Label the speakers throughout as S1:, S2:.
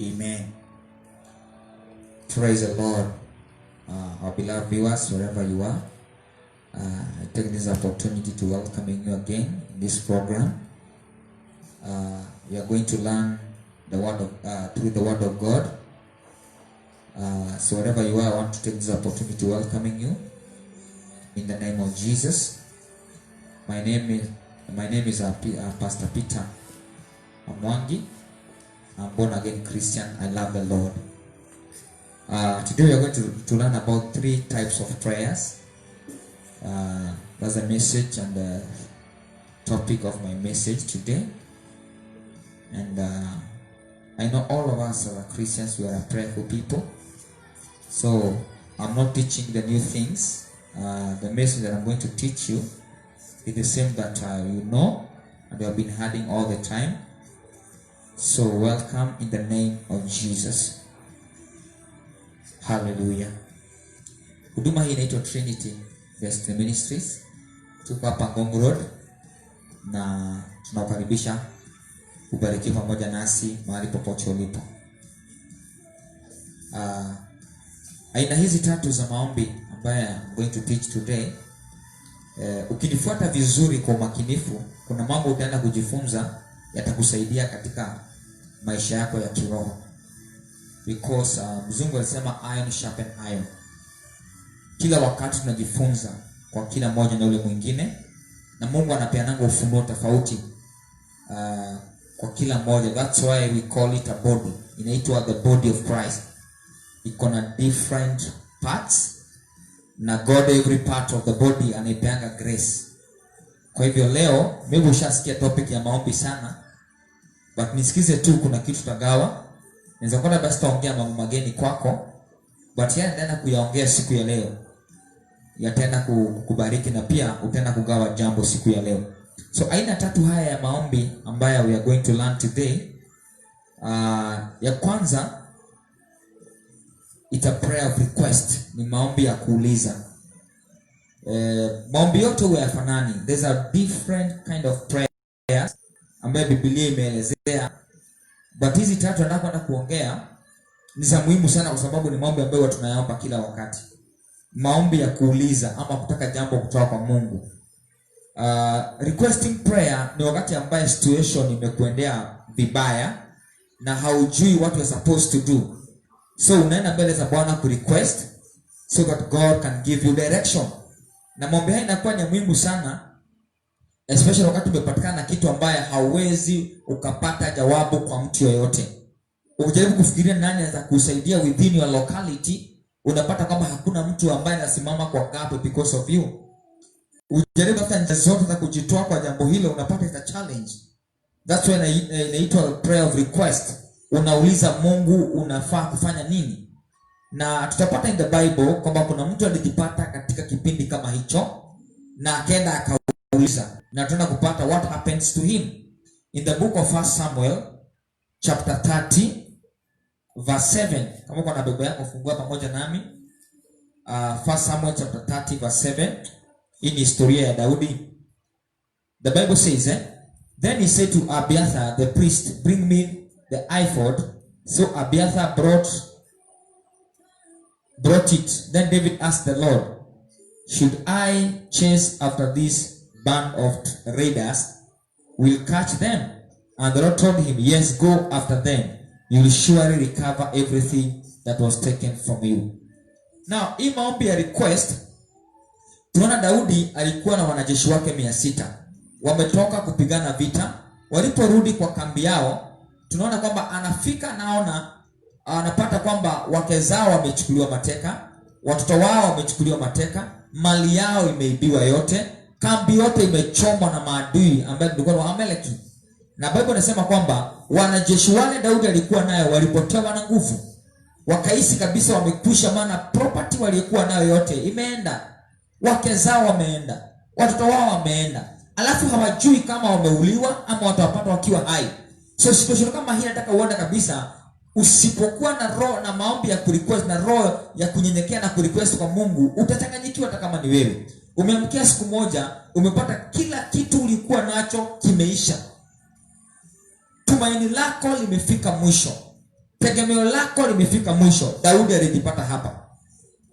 S1: Amen. Praise the Lord. Our beloved viewers, wherever you are, I take this opportunity to welcome you again in this program. We are going to learn the word of through the word of God. So wherever you are, I want to take this opportunity to welcoming you in the name of Jesus. My name is Pastor Peter Amwangi. I'm born again Christian. I love the Lord. Today we are going to learn about 3 types of prayers. That's the message and the topic of my message today. And I know all of us are Christians. We are prayerful people. So I'm not teaching the new things. The message that I'm going to teach you is the same that you know and you have been hearing all the time. So welcome in the name of Jesus. Hallelujah. Huduma hii inaitwa Trinity Best Ministries. Tuko hapa Ngong Road na tunakukaribisha ubariki pamoja nasi mahali popote ulipo. Aina hizi 3 za maombi ambayo I'm going to teach today. Ukinifuata vizuri kwa makinifu, kuna mambo utaenda kujifunza yatakusaidia katika maisha yako ya kiroho. Because mzungu alisema iron sharpen iron. Kila wakati tunajifunza kwa kila mmoja na ule mwingine, na Mungu anapeana ufunuo tofauti kwa kila mmoja. That's why we call it a body. Inaitwa the body of Christ. Iko na different parts, na God every part of the body anaipeanga grace. Kwa hivyo leo maybe ushasikia topic ya maombi sana, but nisikize tu, kuna kitu tagawa. Naweza kwenda basi taongea mambo mageni kwako, but yeye anaenda kuyaongea siku ya leo. Yataenda kukubariki na pia utaenda kugawa jambo siku ya leo. So aina 3 haya ya maombi ambayo we are going to learn today. Ya kwanza, it's a prayer of request. Ni maombi ya kuuliza. Maombi yote huwa yafanani. There's a different kind of prayer ambayo Biblia imeelezea. But hizi 3 nataka kuongea ni za muhimu sana, kwa sababu ni maombi ambayo tunayaomba kila wakati. Maombi ya kuuliza ama kutaka jambo kutoka kwa Mungu. Requesting prayer ni wakati ambaye situation imekuendea vibaya na haujui what you're supposed to do. So unaenda mbele za Bwana ku request so that God can give you direction. Na maombi haya inakuwa ni muhimu sana, especially wakati umepatikana na kitu ambaye hauwezi ukapata jawabu kwa mtu yoyote. Ukijaribu kufikiria nani anaweza kusaidia within your locality, unapata kwamba hakuna mtu ambaye anasimama kwa gap because of you. Ujaribu hata njia zote za kujitoa kwa jambo hilo, unapata it's a challenge. That's why inaitwa prayer of request. Unauliza Mungu unafaa kufanya nini. Na tutapata in the Bible kwamba kuna mtu alijipata katika kipindi kama hicho na akaenda akauliza, na tunaenda kupata what happens to him in the book of 1 Samuel chapter 30 verse 7. Kama uko na Biblia yako fungua pamoja nami. 1 Samuel chapter 30 verse 7. Hii ni historia ya Daudi. The Bible says, then he said to Abiathar the priest, bring me the ephod. So Abiathar brought it. Then David asked the Lord, should I chase after this band of raiders? Will catch them? And the Lord told him, yes, go after them. You will surely recover everything that was taken from you. Now, hii maombi ya request, tunaona Daudi alikuwa na wanajeshi wake 600. Wametoka kupigana vita. Waliporudi kwa kambi yao, tunaona kwamba anafika, naona anapata kwamba wake zao wamechukuliwa mateka, watoto wao wamechukuliwa mateka, mali yao imeibiwa yote, kambi yote imechomwa na maadui ambao ndio wa Amaleki. Na Biblia inasema kwamba wanajeshi wale Daudi alikuwa nayo walipotewa na nguvu. Wakahisi kabisa wamekwisha, maana property waliokuwa nayo yote imeenda. Wake zao wameenda, watoto wao wameenda. Alafu hawajui kama wameuliwa ama watawapata wakiwa hai. So situation kama hii nataka uone kabisa, usipokuwa na roho na maombi ya kurequest na roho ya kunyenyekea na kurequest kwa Mungu, utachanganyikiwa hata kama ni wewe. Umeamkia siku moja, umepata kila kitu ulikuwa nacho kimeisha. Tumaini lako limefika mwisho. tegemeo lako limefika mwisho. Daudi alijipata hapa.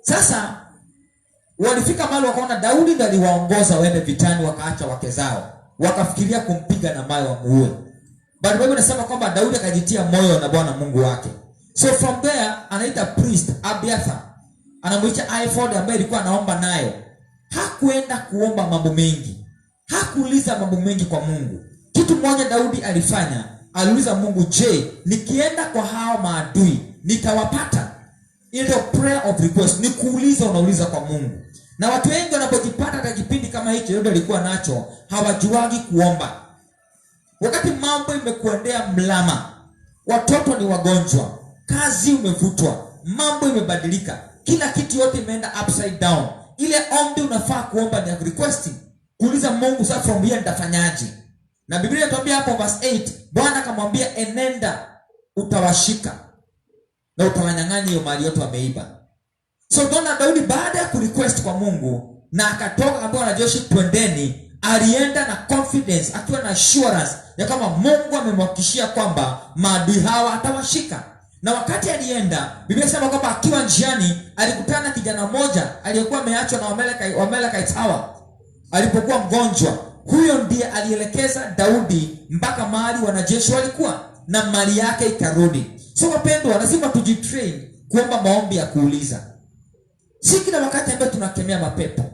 S1: Sasa walifika mahali wakaona Daudi ndiye aliwaongoza waende vitani, wakaacha wake zao, wakafikiria kumpiga na mawe wamuue. But Bible inasema kwamba Daudi akajitia moyo na Bwana Mungu wake. So from there anaita priest Abiathar, anamuita Ahimeleki ambaye alikuwa anaomba nayo. Hakuenda kuomba mambo mengi, hakuuliza mambo mengi kwa Mungu. Kitu moja Daudi alifanya, aliuliza Mungu, je, nikienda kwa hao maadui nitawapata? Ile prayer of request ni kuuliza, unauliza kwa Mungu. Na watu wengi wanapojipata katika kipindi kama hicho ndio alikuwa nacho, hawajuagi kuomba. Wakati mambo imekuendea mlama, watoto ni wagonjwa, kazi umevutwa, mambo imebadilika, kila kitu yote imeenda upside down, ile ombi unafaa kuomba ni requesting, kuuliza Mungu, sasa from here nitafanyaje? Na Biblia inatuambia hapo verse 8, Bwana akamwambia, enenda utawashika na utawanyang'anya hiyo mali yote wameiba. So dona Daudi baada ya kurequest kwa Mungu na akatoka akamwambia wanajeshi twendeni, alienda na confidence, akiwa na assurance ya kama Mungu amemhakikishia kwamba maadui hawa atawashika. Na wakati alienda, Biblia inasema kwamba akiwa njiani alikutana na kijana mmoja aliyekuwa ameachwa na Wamelekite hawa alipokuwa mgonjwa. Huyo ndiye alielekeza Daudi mpaka mahali wanajeshi walikuwa, na mali yake ikarudi. So wapendwa, lazima tujitrain kuomba maombi ya kuuliza. Si kila wakati ambaye tunakemea mapepo,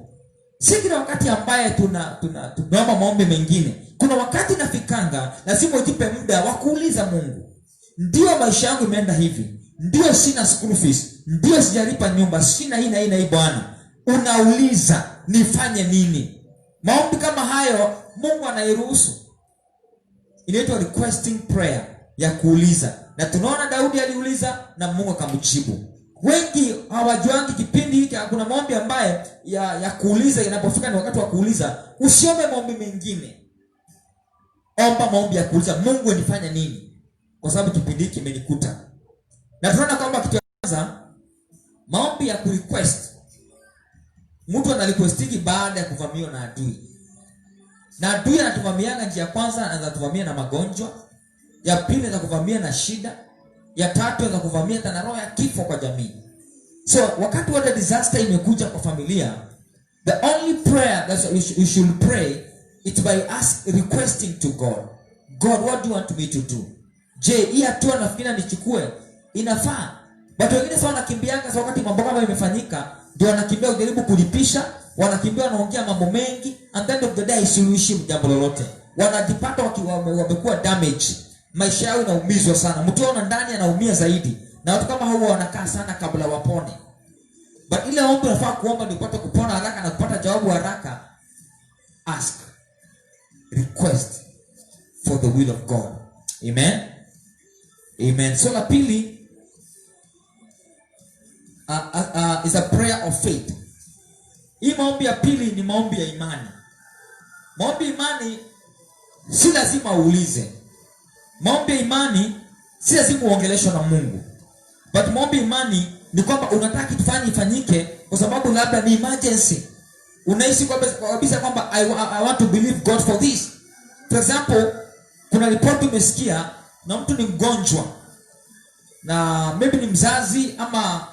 S1: si kila wakati ambaye tunaomba maombi mengine. Kuna wakati nafikanga lazima ujipe muda wa kuuliza Mungu, ndio maisha yangu imeenda hivi, ndio sina school fees, ndio sijalipa nyumba, sina hii na hii na hii Bwana. Unauliza, nifanye nini? Maombi kama hayo Mungu anairuhusu. Inaitwa requesting prayer, ya kuuliza. Na tunaona Daudi aliuliza na Mungu akamjibu. Wengi hawajuangi kipindi hiki kuna maombi ambaye ya kuuliza. Inapofika ni wakati wa kuuliza, usiombe maombi mengine. Omba maombi ya kuuliza, Mungu nifanye nini? Kwa sababu kipindi hiki kimenikuta. Na tunaona kwamba kitu cha kwanza, maombi ya kurequest. Mtu anarequestiki baada ya kuvamiwa na adui. Na adui anatuvamianga njia kwanza, anatuvamia na magonjwa. Ya pili anatuvamia na shida. Ya tatu anatuvamia na roho ya kifo kwa jamii. So wakati wote disaster imekuja kwa familia, the only prayer that you should pray is by us requesting to God. God, what do you want me to do? Je, hii hatua nafikiri nichukue inafaa? Watu wengine sasa wanakimbianga wakati mambo kama imefanyika, ndio wanakimbia kujaribu kulipisha, wanakimbia wanaongea mambo mengi, and then of the day solution jambo lolote. Wanajipata wamekuwa damage. Maisha yao inaumizwa sana. Mtu ana ndani anaumia zaidi. Na watu kama hao wanakaa sana kabla wapone. But ile ombi unafaa kuomba ndio upate kupona haraka na kupata jawabu haraka. Ask. Request for the will of God. Amen. Amen. So la pili is a prayer of faith. Hii maombi ya pili ni maombi ya imani. Maombi ya imani si lazima uulize. Maombi ya imani si lazima uongeleshwe na Mungu. But maombi ya imani ni kwamba unataka kitu fulani ifanyike kwa sababu labda ni emergency. Unaishi kwa kabisa kwamba I want to believe God for this. For example, kuna report umesikia na mtu ni mgonjwa. Na maybe ni mzazi ama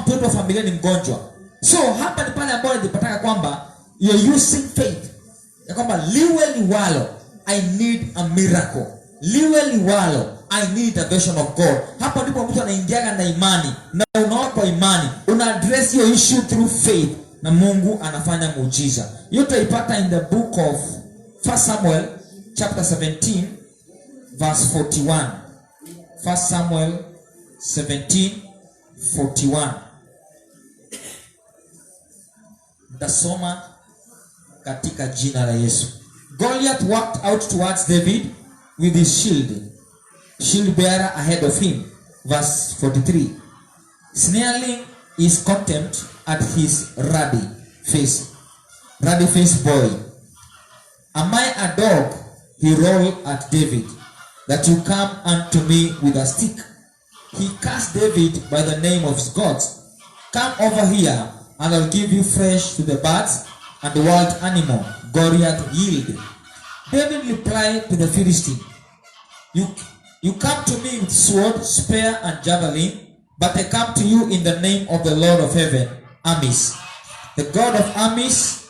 S1: mtoto wa familia ni mgonjwa. So hapa ni pale ambapo nilipataka kwamba you're using faith. Ya kwamba liwe liwalo, I need a miracle. Liwe liwalo, I need intervention of God. Hapa ndipo mtu anaingiaga na imani. Na unaona kwa imani, una address your issue through faith. Na Mungu anafanya muujiza. Yote ipata in the book of 1 Samuel chapter 17 verse 41. 1 Samuel 17:41. Tasoma katika jina la Yesu. Goliath walked out towards David with his shield bearer ahead of him. Verse 43. Snarling his contempt at his ruddy face boy. Am I a dog, he roared at David, that you come unto me with a stick? He cursed David by the name of his gods. Come over here, and I'll give you flesh to the birds and the wild animal. Goliath yielded. David replied to the Philistine, You come to me with sword, spear, and javelin, but I come to you in the name of the Lord of heaven, armies, the God of armies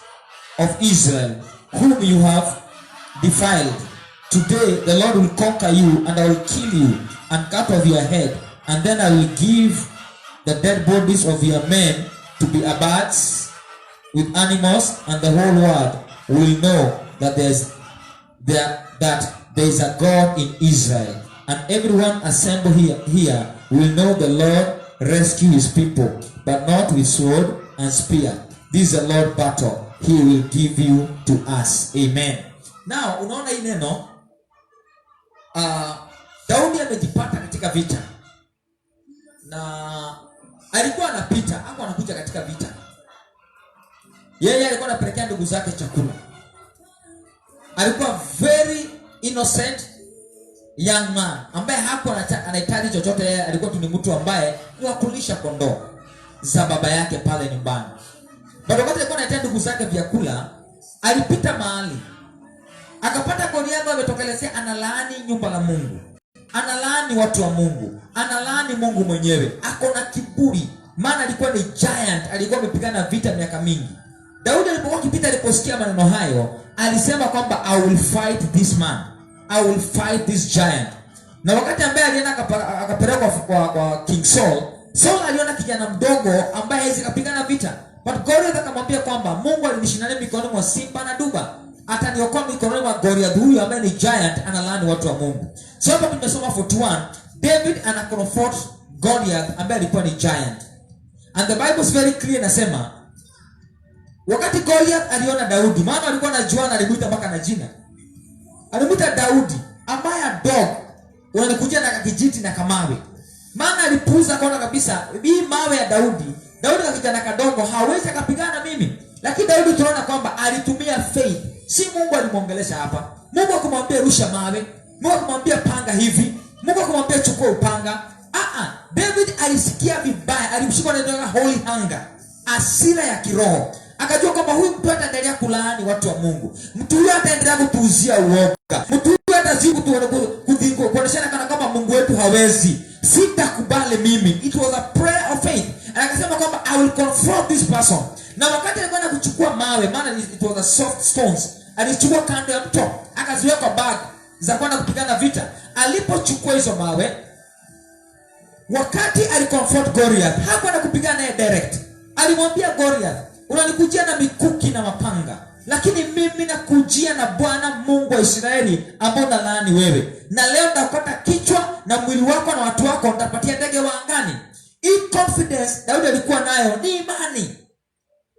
S1: of Israel, whom you have defiled. Today the Lord will conquer you, and I will kill you and cut off your head, and then I will give the dead bodies of your men to be abats with animals, and the whole world will know that there is a God in Israel. And everyone assembled here will know the Lord rescue his people, but not with sword and spear. This is the Lord battle. He will give you to us. Amen. Now, unaona hii neno, Daudi amejipata katika vita. Na alikuwa anapita, hapo anakuja katika vita. Yeye alikuwa anapelekea ndugu zake chakula. Alikuwa very innocent young man ambaye hakuwa anahitaji chochote. Yeye alikuwa tu ni mtu ambaye ni wa kulisha kondoo za baba yake pale nyumbani. Bado wakati alikuwa anahitaji ndugu zake vyakula, alipita mahali akapata Goliathi ametokelezea, analaani nyumba la Mungu, analaani watu wa Mungu, analaani Mungu mwenyewe. Ako na kiburi, maana alikuwa ni giant, alikuwa amepigana vita miaka mingi. Daudi alipokuwa akipita, aliposikia maneno hayo, alisema kwamba I will fight this man, I will fight this giant. Na wakati ambaye alienda akapelekwa kwa King Saul, Saul aliona kijana mdogo ambaye hawezi kupigana vita. But Goliath akamwambia kwamba Mungu alinishinda mikononi mwa simba na duba, ataniokoa mikononi mwa Goliath huyu ambaye ni giant, analaani watu wa Mungu. So hapa tumesoma 41, David anaconfront Goliath ambaye alikuwa ni giant. And the Bible is very clear, nasema wakati Goliath aliona Daudi, maana alikuwa anajuana, alimuita mpaka na jina. Alimuita Daudi ambaye dog, unanikujia na kijiti na kamawe. Maana alipuuza kona kabisa, hii mawe ya Daudi. Daudi na kijana kadogo hawezi kupigana mimi. Lakini Daudi tunaona kwamba alitumia faith. Si Mungu alimuongelesha hapa. Mungu akamwambia rusha mawe, Mungu akamwambia panga hivi, Mungu akamwambia chukua upanga. David alisikia vibaya, alimshikwa na holy hunger, hasira ya kiroho. Akajua kwamba huyu mtu ataendelea kulaani watu wa Mungu. Mtu huyu ataendelea kupuuzia uoga. Mtu huyu atazidi kuoneshana kana kama Mungu wetu hawezi. Sitakubali mimi. It was a prayer of faith. Akasema kwamba I will confront this person. Na wakati alikwenda kuchukua mawe, maana it was a soft stones, alichukua kando ya mto, akaziweka kwa bag za kwenda kupigana vita. Alipochukua hizo mawe, wakati aliconfront Goliath, hakwenda kupigana naye direct. Alimwambia Goliath, unanikujia na mikuki na mapanga, lakini mimi nakujia na Bwana Mungu wa Israeli ambao nalaani wewe. Na leo nitakata kichwa na mwili wako na watu wako nitapatia ndege wa angani. Hii confidence Daudi alikuwa nayo ni imani.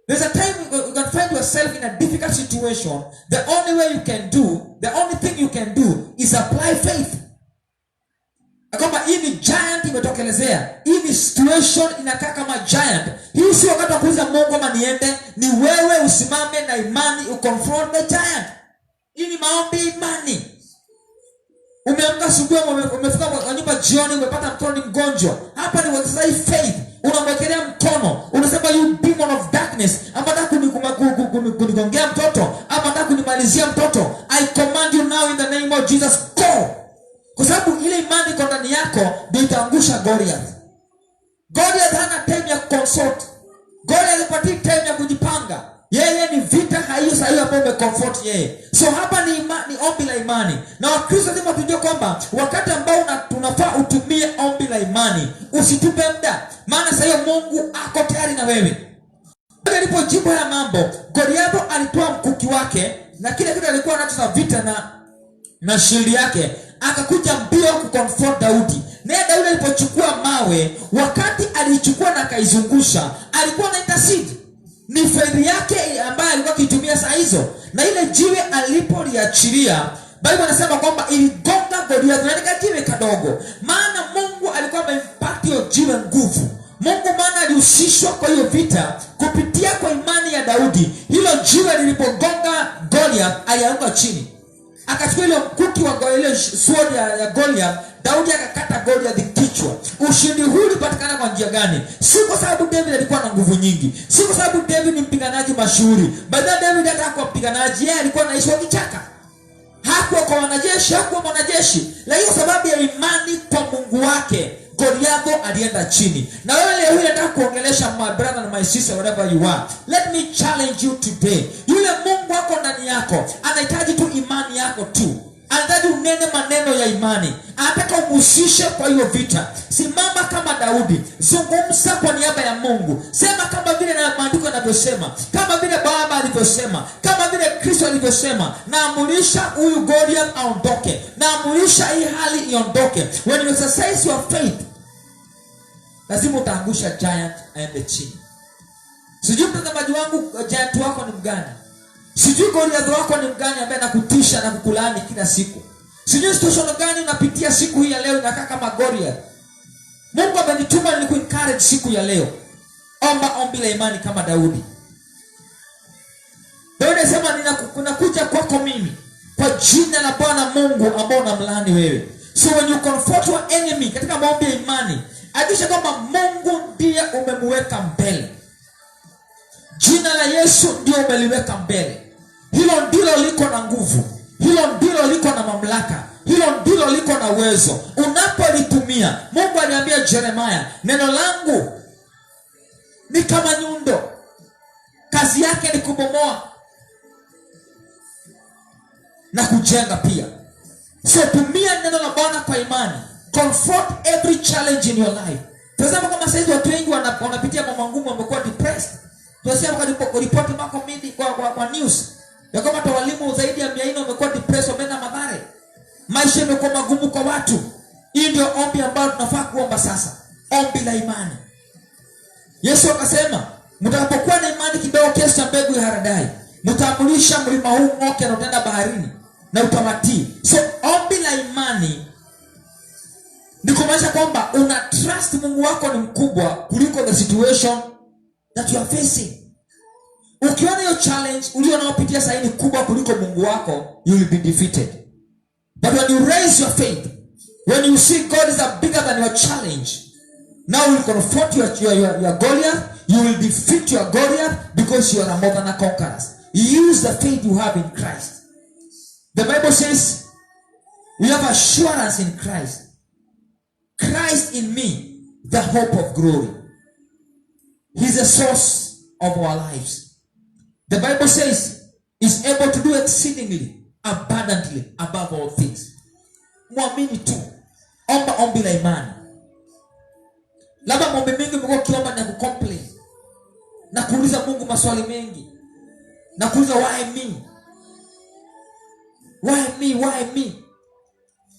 S1: There's a time you can find yourself in a difficult situation. The only way you can do, the only thing you can do is apply faith. Kama hii ni giant imetokelezea, hii ni situation inakaa kama giant. Hii si wakati wa kuuliza Mungu ama niende, ni wewe usimame na imani uconfront the giant. Hii ni maombi imani. Umeamka asubuhi, umefika kwa nyumba jioni, umepata mtoto ni mgonjwa. Hapa ni wasai faith. Unamwekelea mkono, unasema you demon of darkness, ambataka kunigongea mtoto, ambataka kunimalizia mtoto, I command you now in the name of Jesus, go. Kwa sababu ile imani iko ndani yako ndio itaangusha Goliath. Goliath hana time ya consult. Goliath alipata time ya kujipanga. Yeye ni vita hiyo sahihi ambayo umeconfront yeye. So hapa ni imani, ombi la imani. Na Wakristo lazima tujue kwamba wakati ambao tunafaa utumie ombi la imani, usitupe muda. Maana sasa Mungu ako tayari na wewe. Alipojibu haya mambo, Goliath alitoa mkuki wake na kile kitu alikuwa nacho za vita na shield yake, akakuja mbio kuconfront Daudi. Naye Daudi alipochukua mawe, wakati alichukua na kaizungusha, alikuwa na intercede. Ni faith yake ambaye alikuwa akitumia saa hizo. Na ile jiwe alipoliachilia, Biblia inasema kwamba iligonga Goliath na jiwe kadogo. Maana Mungu alikuwa amempati hiyo jiwe nguvu. Mungu maana alihusishwa kwa hiyo vita kupitia kwa imani ya Daudi. Hilo jiwe lilipogonga Goliath, alianguka chini. Akachukua ile mkuki wa Goliath, sword ya Goliath, Daudi akakata Goliath kichwa. Ushindi huu ulipatikana kwa njia gani? Si kwa sababu David alikuwa na nguvu nyingi. Si kwa sababu David ni mpiganaji mashuhuri. Baada David hata hakuwa mpiganaji, yeye alikuwa anaishi kwa kichaka. Hakuwa kwa wanajeshi, hakuwa mwanajeshi, lakini sababu ya imani kwa Mungu wake Goliath alienda chini. Na wewe leo unataka kuongelesha my brother and my sister wherever you are. Let me challenge you today. Yule Mungu wako ndani yako anahitaji tu imani yako tu. Anahitaji unene maneno ya imani. Anataka umhusishe kwa hiyo vita. Simama kama Daudi. Zungumza kwa niaba ya Mungu. Sema kama vile na maandiko yanavyosema. Kama vile Baba alivyosema. Kama vile Kristo alivyosema. Naamurisha huyu Goliath aondoke. Naamurisha hii hali iondoke. When you exercise your faith, lazima utaangusha giant aende chini. Sijui mtazamaji wangu giant wako ni mgani? Sijui Goliath wako ni mgani ambaye anakutisha na kukulaani kila siku? Sijui situation gani unapitia siku hii ya leo inakaa kama Goliath. Mungu amenituma ni ku-encourage siku ya leo. Omba ombi la imani kama Daudi. Daudi anasema ninakuja kwako mimi kwa jina la Bwana Mungu ambao unamlaani wewe. So when you confront your enemy katika maombi ya imani, hakikisha kwamba Mungu ndiye umemweka mbele. Jina la Yesu ndio umeliweka mbele. Hilo ndilo liko na nguvu. Hilo ndilo liko na mamlaka. Hilo ndilo liko na uwezo. Unapolitumia, Mungu aliambia Jeremiah, neno langu ni kama nyundo. Kazi yake ni kubomoa na kujenga pia. So tumia neno la Bwana kwa imani. Confront every challenge in your life. Tazama kama sasa watu wengi wanapitia mambo magumu, wamekuwa depressed. Tunasema kwa ripoti mako mingi kwa news ya kama hata walimu zaidi ya 400 wamekuwa depressed, wameenda Mathare. Maisha yamekuwa magumu kwa watu. Hii ndio ombi ambalo tunafaa kuomba sasa. Ombi la imani. Yesu akasema, mtakapokuwa na imani kidogo kiasi cha mbegu ya haradali, mtaamurisha mlima huu ng'oke na utaenda baharini na utawatii. So ombi la imani ni kumaanisha kwamba una trust Mungu wako ni mkubwa kuliko the situation that you are facing. Ukiona hiyo challenge ulionaopitia sasa ni kubwa kuliko Mungu wako, you will be defeated. But when you raise your faith, when you see God is bigger than your challenge, now you will confront your Goliath, you will defeat your Goliath because you are more than a conqueror. Use the faith you have in Christ. The Bible says we have assurance in Christ. Christ in me, the hope of glory. He's the source of our lives. The Bible says he's able to do exceedingly, abundantly, above all things. Muamini tu. Omba ombi la imani. Labda maombi mengi umekuwa ukiomba na kucomplain, na kuuliza Mungu maswali mengi, na kuuliza why me? Why me? Why me?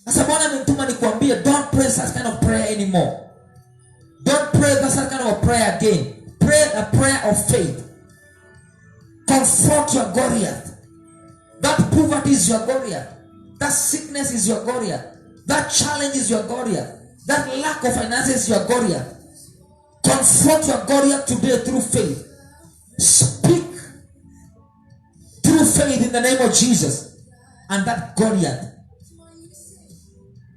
S1: Sasa Bwana amenituma nikuambie, don't pray such kind of prayer anymore. Don't pray that kind of prayer again. Pray a prayer of faith. Confront your Goliath. That poverty is your Goliath. That sickness is your Goliath. That challenge is your Goliath. That lack of finances is your Goliath. Confront your Goliath today through faith. Speak through faith in the name of Jesus. And that Goliath,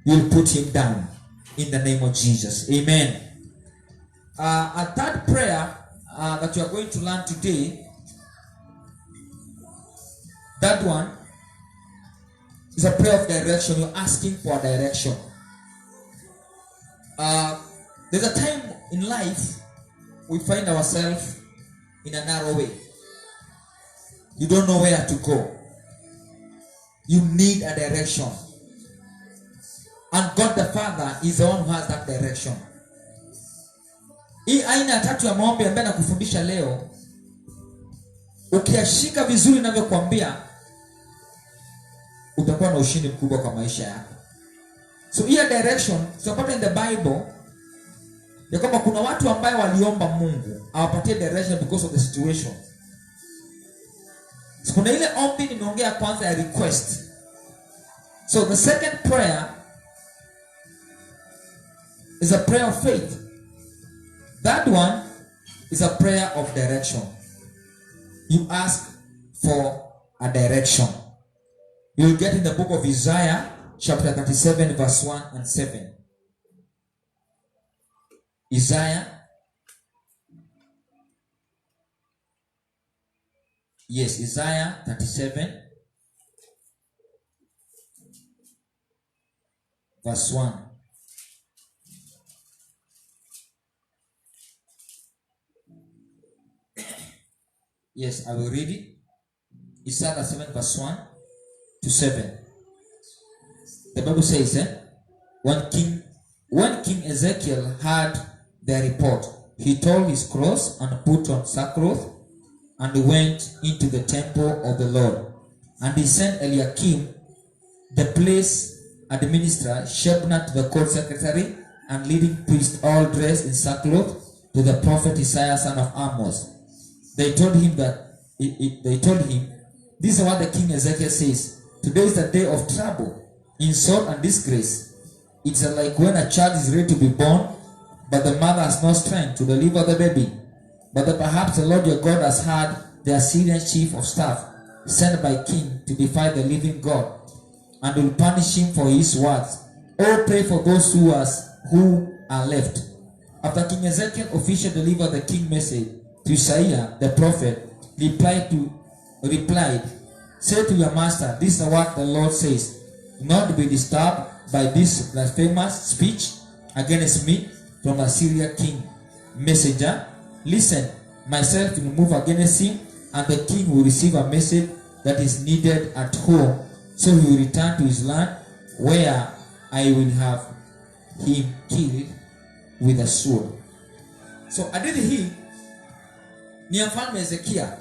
S1: you'll put him down in the name of Jesus. Amen. A third prayer that you are going to learn today, that one is a prayer of direction. You're asking for direction. There's a time in life we find ourselves in a narrow way. You don't know where to go. You need a direction. And God the Father is the one who has that direction. Hii aina ya tatu ya maombi ambayo nakufundisha leo, ukiashika vizuri ninavyokuambia, utakuwa na ushindi mkubwa kwa maisha yako. So hii direction tunapata in the Bible ya kwamba kuna watu ambao waliomba Mungu awapatie direction because of the situation. So kuna ile ombi nimeongea kwanza ya request. So the second prayer is a prayer of faith. That one is a prayer of direction. You ask for a direction. You'll get in the book of Isaiah, chapter 37, verse 1 and 7. Isaiah. Yes, Isaiah 37, verse 1. Yes, I will read it. Isaiah 7 verse 1 to 7. The Bible says, when King Ezekiel heard their report, he tore his clothes and put on sackcloth and went into the temple of the Lord. And he sent Eliakim, the place administrator, Shebna, the court secretary, and leading priest, all dressed in sackcloth, to the prophet Isaiah son of Amos. They told him, this is what the king Ezekiel says. Today is the day of trouble, insult and disgrace. It's like when a child is ready to be born, but the mother has no strength to deliver the baby. But perhaps the Lord your God has heard the Assyrian chief of staff, sent by king to defy the living God, and will punish him for his words. Oh, pray for those who are left. After King Ezekiel officially delivered the king message to Isaiah the prophet, replied, say to your master, this is what the Lord says. Do not be disturbed by this blasphemous speech against me from Assyria king. Messenger, listen, myself will move against him, and the king will receive a message that is needed at home. So he will return to his land, where I will have him killed with a sword. So hadithi hii ni mfalme Hezekia.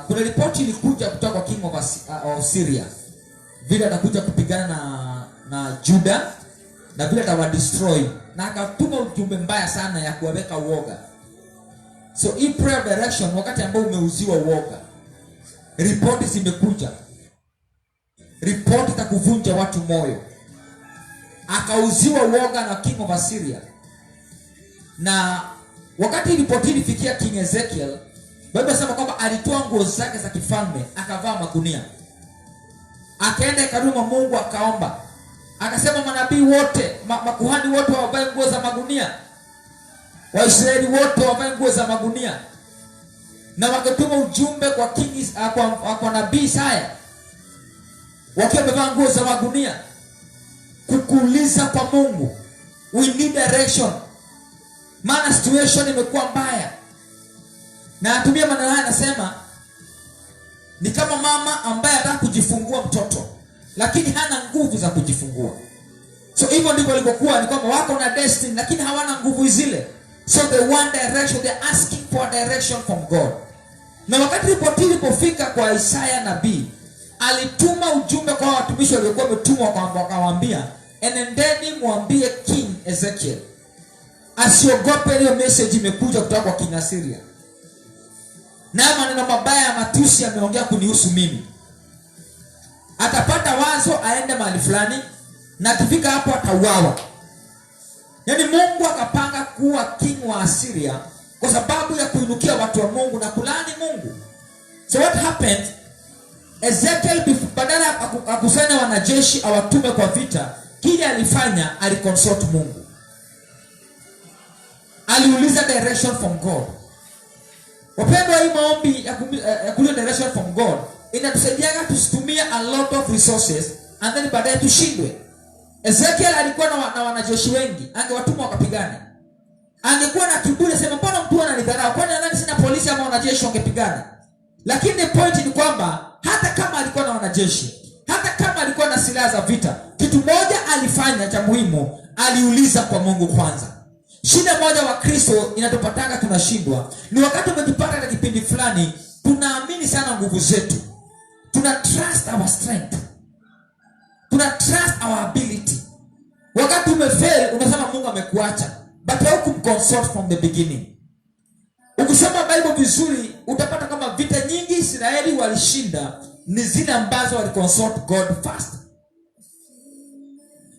S1: Kuna ripoti ilikuja kutoka kwa king of Syria, vile atakuja kupigana na Juda na vile atawadestroy, na akatuma ujumbe mbaya sana ya kuwaweka uoga. So hii prayer direction, wakati ambao umeuziwa uoga, ripoti zimekuja, ripoti itakuvunja watu moyo. Akauziwa uoga na king of Assyria, na wakati ripoti ilifikia king Ezekiel, Biblia inasema kwamba alitoa nguo zake za kifalme akavaa magunia, akaenda hekaluni mwa Mungu akaomba, akasema manabii wote, makuhani wote wavae nguo za magunia, Waisraeli wote wavae nguo za magunia. Na wakatuma ujumbe kwa king kwa nabii Isaya wakiwa wamevaa nguo za magunia, kukuuliza kwa Mungu, we need direction, maana situation imekuwa mbaya. Na atumia maneno haya, anasema ni kama mama ambaye anataka kujifungua mtoto lakini hana nguvu za kujifungua. So hivyo ndivyo ilivyokuwa, ni kwamba wako na destiny lakini hawana nguvu zile. So they want direction, they are asking for direction from God. Na wakati ripoti ilipofika kwa Isaya nabii, alituma ujumbe kwa watumishi waliokuwa wametumwa, kwa akawaambia, enendeni muambie king Ezekiel asiogope, hiyo message imekuja kutoka kwa king Assyria, na maneno mabaya ya matusi yameongea kunihusu mimi. Atapata wazo aende mahali fulani, na akifika hapo atauawa. Yaani Mungu akapanga kuwa king wa Assyria kwa sababu ya kuinukia watu wa Mungu na kulani Mungu. So what happened? Ezekiel badala akusanya wanajeshi awatume kwa vita, kile alifanya, aliconsult Mungu. Aliuliza direction from God. Wapendwa, hii maombi ya kuuliza direction from God inatusaidia tusitumie a lot of resources and then baadaye tushindwe. Ezekiel alikuwa na wanajeshi wengi, angewatuma wakapigane. Angekuwa na kiburi, sema mbona mtu ananidharau, kwani nadhani sina polisi ama wanajeshi wangepigana. Lakini the point ni kwamba hata kama alikuwa na wanajeshi, hata kama alikuwa na silaha za vita, kitu moja alifanya cha muhimu, aliuliza kwa Mungu kwanza. Shida moja wa Kristo inatupataka tunashindwa, ni wakati umejipata na kipindi fulani tunaamini sana nguvu zetu. Tuna trust our strength, tuna trust our ability. Wakati umefail unasema Mungu amekuacha, but haukumconsult from the beginning. Ukisoma Bible vizuri utapata kama vita nyingi Israeli walishinda ni zile ambazo waliconsult God first.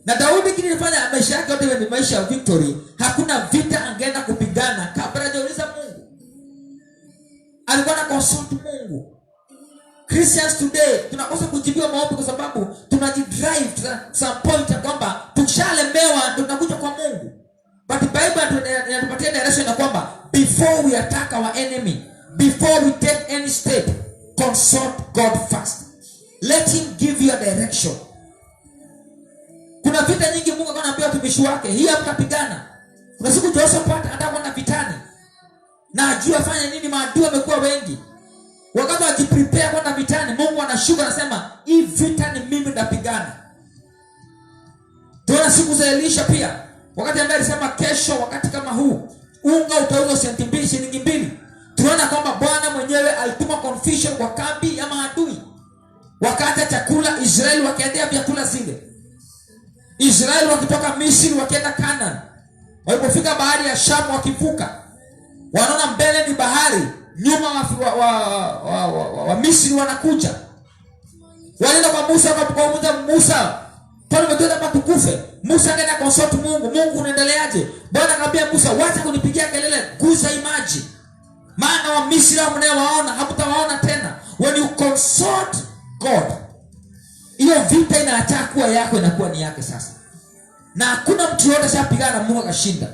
S1: Na Daudi kilifanya maisha yake yote ni maisha ya victory. Hakuna vita angeenda kupigana kabla hajauliza Mungu. Alikuwa na consult Mungu. Christians today tunakosa kujibiwa maombi kwa sababu tunajidrive to some point ya kwamba tukishalemewa ndio tunakuja kwa Mungu. But Bible inatupatia direction ya kwamba before we attack our enemy, before we take any step, consult God first. Let him give you a direction. vita nyingi Mungu anaambia watumishi wake, hii mtapigana. Kuna siku Jehoshaphat atakuwa na vitani. Na ajua afanye nini, maadui wamekuwa wengi. Wakati wakiprepare kwenda vitani, Mungu anashuka anasema, hii vita ni mimi ndapigana. Tuona siku za Elisha pia. Wakati ambaye alisema kesho wakati kama huu, unga utauzwa senti 2 shilingi 2. Tunaona kwamba Bwana mwenyewe alituma confusion kwa kambi ya maadui. Wakati chakula Israeli wakiendea vyakula zile. Israeli wakitoka Misri wakienda Canaan. Walipofika bahari ya Shamu wakivuka, wanaona mbele ni bahari, nyuma wa Misri wanakuja. Walienda kwa Musa wakamuuliza Musa, "Pale umetuenda hapa tukufe?" Musa akaenda consult Mungu, "Mungu unaendeleaje?" Bwana akamwambia Musa, "Wacha kunipigia kelele, guza maji. Maana wa Misri hao mnaowaona hamtawaona tena." When you consult God, hiyo vita inaacha kuwa yako, inakuwa ni yake sasa. Na hakuna mtu yote ashapigana na Mungu akashinda.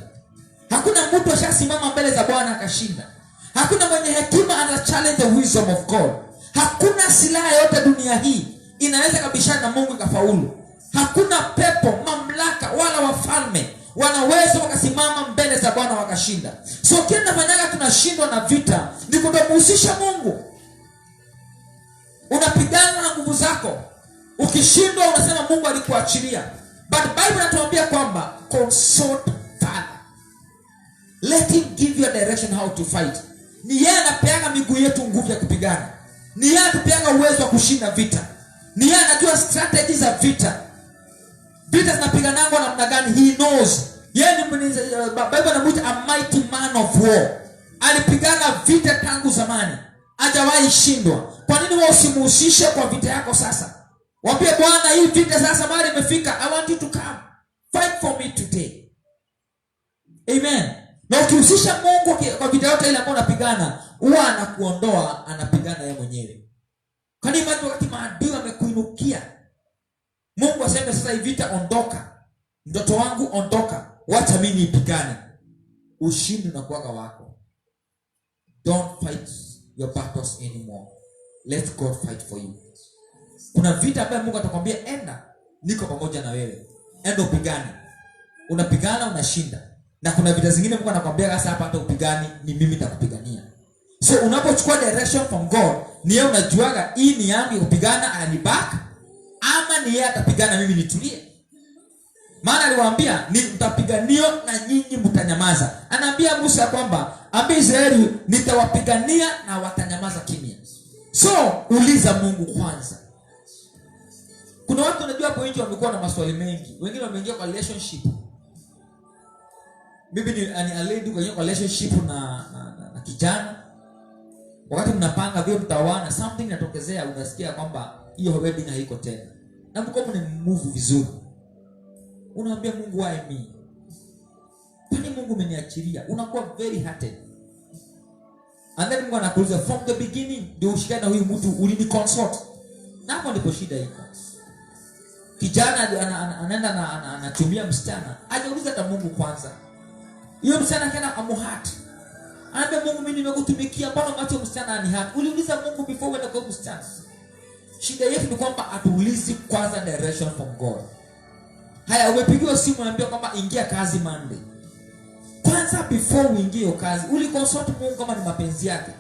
S1: Hakuna mtu ashasimama mbele za Bwana akashinda. Hakuna mwenye hekima ana challenge the wisdom of God. Hakuna silaha yote dunia hii inaweza kabishana na Mungu ikafaulu. Hakuna pepo, mamlaka wala wafalme wanaweza wakasimama mbele za Bwana wakashinda. So kile tunafanyaga tunashindwa na vita ni kutomuhusisha Mungu. Unapigana na nguvu zako. Ukishindwa unasema Mungu alikuachilia. But Bible inatuambia kwamba consult Father. Let him give you a direction how to fight. Ni yeye anapeana miguu yetu nguvu ya kupigana. Ni yeye anapeana uwezo wa kushinda vita. Ni yeye anajua strategies za vita. Vita zinapiganangwa namna gani? He knows. Yeye ni Bible inamuita a mighty man of war. Alipigana vita tangu zamani. Hajawahi shindwa. Kwa nini wewe usimuhusishe kwa vita yako sasa? Waambie Bwana, hii vita sasa mahali imefika. I want you to come. Fight for me today. Amen. Na ukihusisha Mungu kwa vita yote ile ambayo unapigana, huwa anakuondoa, anapigana yeye mwenyewe. Kwa nini wakati maadui wamekuinukia, Mungu aseme sasa hii vita ondoka. Mtoto wangu ondoka. Wacha mimi nipigane. Ushindi unakuwa wako. Don't fight your battles anymore. Let God fight for you. Kuna vita ambayo Mungu atakwambia enda, niko pamoja na wewe. Enda upigane. Unapigana unashinda. Na kuna vita zingine Mungu anakuambia sasa hapa hata upigani, ni mimi nitakupigania. So unapochukua direction from God, ni yeye unajuaga hii ni yangu ya kupigana anibaka, ama ni yeye atapigana mimi nitulie. Maana aliwaambia ni mtapiganio na nyinyi mtanyamaza. Anaambia Musa kwamba ambia Israeli nitawapigania na watanyamaza kimya. So uliza Mungu kwanza. Kuna watu unajua hapo nje wamekuwa na maswali mengi. Wengine wameingia kwa relationship. Bibi ni already kwa relationship na kijana. Wakati mnapanga vile mtawana, something inatokezea, unasikia kwamba hiyo wedding haiko tena. Na mko move vizuri. Unaambia Mungu, why me? Kwani Mungu umeniachilia? Unakuwa very hurted. And then Mungu anakuuliza from the beginning, ndio ushikana huyu mtu ulini consult. Na hapo ndipo shida iko. Kijana anaenda na anatumia msichana. Hajauliza hata Mungu kwanza. Hiyo msichana kana amuhat. Anaambia Mungu, mimi nimekutumikia, mbona macho msichana anihat? Uliuliza Mungu before uende kwa msichana. Shida yetu ni kwamba atuulizi kwanza direction from God. Haya, umepigiwa simu unaambia kwamba ingia kazi Monday. Kwanza before uingie kazi, uliconsult Mungu kama ni mapenzi yake.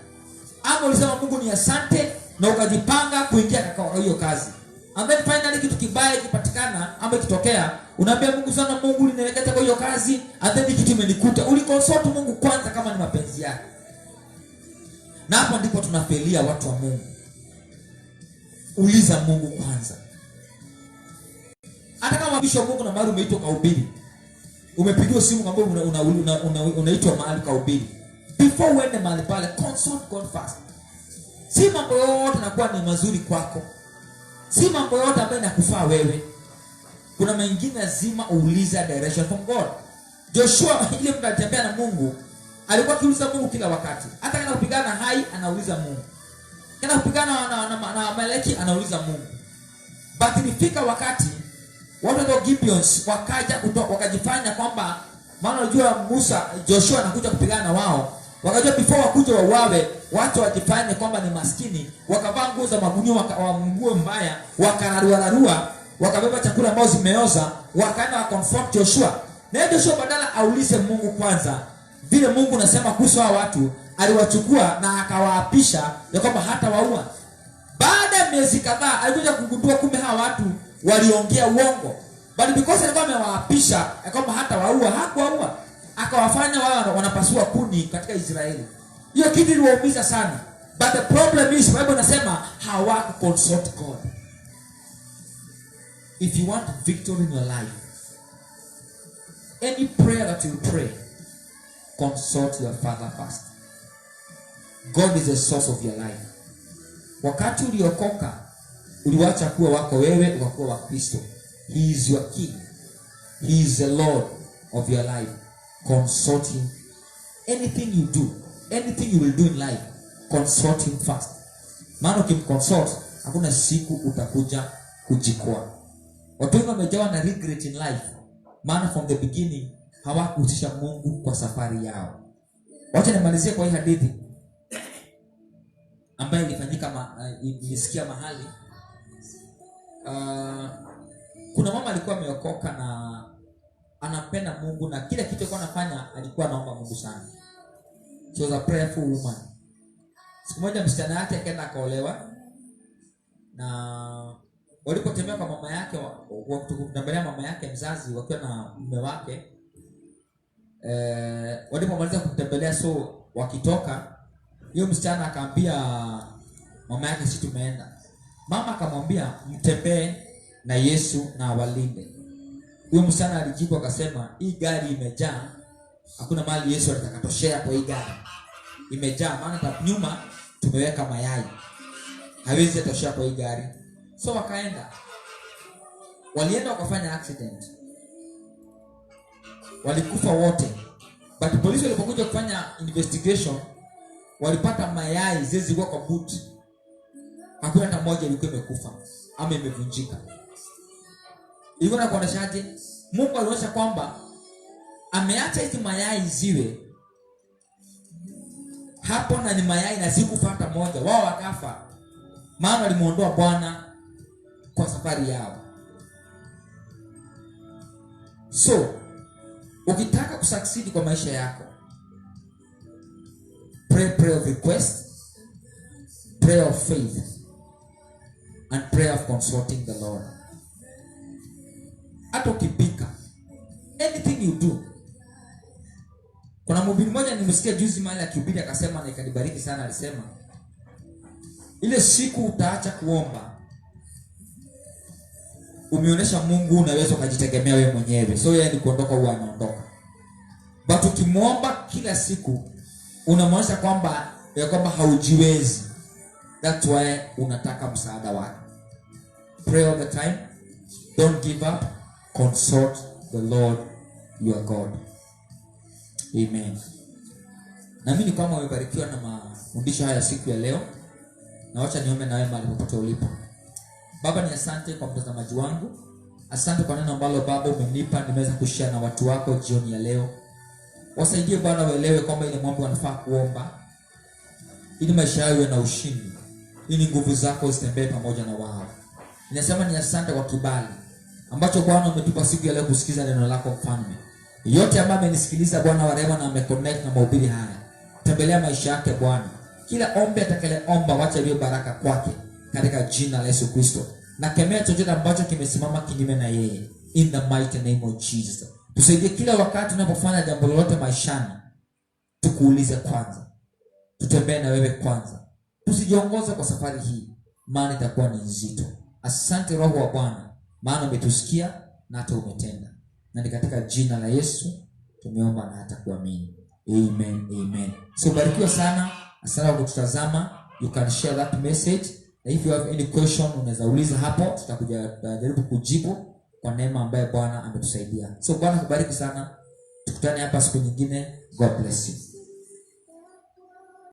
S1: Ama ulisema Mungu ni asante na ukajipanga kuingia kwa hiyo kazi. And then finally kitu kibaya kipatikana ama kitokea, unaambia Mungu sana, Mungu ulinielekeza kwa hiyo kazi, and then kitu imenikuta. Uliconsult Mungu kwanza kama ni mapenzi yake. Na hapo ndipo tunafelia watu wa Mungu. Uliza Mungu kwanza. Hata kama bisho Mungu na mahali umeitwa kuhubiri, umepigiwa simu kwamba unaitwa mahali kuhubiri, before uende mahali pale, consult God first. Si mambo yote yanakuwa ni mazuri kwako. Si mambo yote ambayo inakufaa wewe. Kuna mengine lazima uulize direction from God. Joshua ile mtu anatembea na Mungu, alikuwa akiuliza Mungu kila wakati. Hata kana kupigana hai anauliza Mungu. Kana kupigana na Amaleki anauliza Mungu. But ilifika wakati watu wa Gibeons wakaja kutoka wakajifanya kwamba, maana unajua Joshua anakuja kupigana na wao. Wakajua before wakuja wauawe, watu wajifanye kwamba ni maskini, wakavaa nguo za magunia wa nguo mbaya, wakararua wakabeba chakula ambao zimeoza, wakaenda wa comfort Joshua. Na Joshua badala aulize Mungu kwanza vile Mungu nasema kuhusu hao watu, aliwachukua na akawaapisha ya kwamba hata waua. Baada ya miezi kadhaa alikuja kugundua kumbe hao watu waliongea uongo. But because alikuwa amewaapisha ya kwamba hata waua, hakuwaua. Akawafanya wao wanapasua kuni katika Israeli. Hiyo kitu iliwaumiza sana. But the problem is, Bible nasema hawaku consult God. If you want victory in your life, any prayer that you pray, consult your Father first. God is the source of your life. Wakati uliokoka, uliwacha kuwa wako wewe, ukakuwa wa Kristo. He is your king. He is the Lord of your life. Consult him. Anything you do, anything you will do in life, consult him first. Maana ukimconsult, hakuna siku utakuja kujikwaa. Watu wengi wamejawa na regret in life. Maana from the beginning hawakuhusisha Mungu kwa safari yao. Wacha nimalizie kwa hii hadithi ambayo ilifanyika nilisikia mahali. Kuna mama alikuwa ameokoka na anapenda Mungu na kila kitu alikuwa anafanya alikuwa anaomba Mungu sana. She was a prayerful woman. Siku moja msichana yake akaenda akaolewa, na walipotembea kwa mama yake, wakutembelea mama yake mzazi wakiwa na mume wake, walipomaliza kumtembelea, so wakitoka, hiyo msichana akaambia mama yake, sisi tumeenda. Mama akamwambia mtembee na Yesu na awalinde. Huyo msichana alijibu akasema, hii gari imejaa, hakuna mali Yesu atakatoshea kwa hii gari. Imejaa, maana hata nyuma tumeweka mayai, hawezi toshea kwa hii gari. So wakaenda, walienda wakafanya accident, walikufa wote. But polisi walipokuja kufanya investigation, walipata mayai zilikuwa kwa boot. Hakuna hata moja ilikuwa imekufa ama imevunjika. Ilikuwa inaonyeshaje? Mungu alionyesha kwamba ameacha hizi mayai ziwe hapo na ni mayai na zikufuata moja, wao wakafa. Maana alimuondoa Bwana kwa safari yao. So, ukitaka kusucceed kwa maisha yako, pray prayer of request, prayer of faith, and prayer of consulting the Lord. Hata ukipika, anything you do. Kuna mhubiri mmoja nimesikia juzi mahali akihubiri akasema, na ikanibariki sana, alisema ile siku utaacha kuomba, umeonyesha Mungu unaweza kujitegemea wewe mwenyewe. So yeye ni kuondoka, huwa anaondoka. But ukimuomba kila siku, unamwonyesha kwamba haujiwezi. That's why unataka msaada wake. Pray all the time. Don't give up. Consult the Lord your God. Amen. Na mimi kama umebarikiwa na mafundisho haya siku ya leo, na wacha niombe na wewe mahali popote ulipo. Baba, ni asante kwa mtazamaji wangu. Asante kwa neno ambalo Baba umenipa nimeweza kushare na watu wako jioni ya leo. Wasaidie Bwana waelewe kwamba ile mambo wanafaa kuomba ili maisha yao na ushindi, ili nguvu zako zitembee pamoja na wao. Ninasema ni asante kwa kibali ambacho Bwana umetupa siku ya leo kusikiza neno lako Mfalme. Yote ambaye amenisikiliza Bwana wa rehema na ameconnect na mahubiri haya, tembelea maisha yake Bwana. Kila ombi atakaleomba, wacha iwe baraka kwake katika jina la Yesu Kristo. Na kemea chochote ambacho kimesimama kinyume na yeye, in the mighty name of Jesus. Tusaidie kila wakati tunapofanya jambo lolote maishani, tukuulize kwanza, tutembee na wewe kwanza, tusijiongoze kwa safari hii, maana itakuwa ni nzito. Asante Roho wa Bwana, maana umetusikia na hata umetenda. Na ni katika jina la Yesu tumeomba na hata kuamini. Amen, amen. So barikiwa sana. Asante kwa kututazama. You can share that message. Na if you have any question, unaweza uliza hapo, tutajaribu kujibu kwa neema ambaye Bwana ametusaidia. So Bwana kubariki sana. Tukutane hapa siku nyingine. God bless you.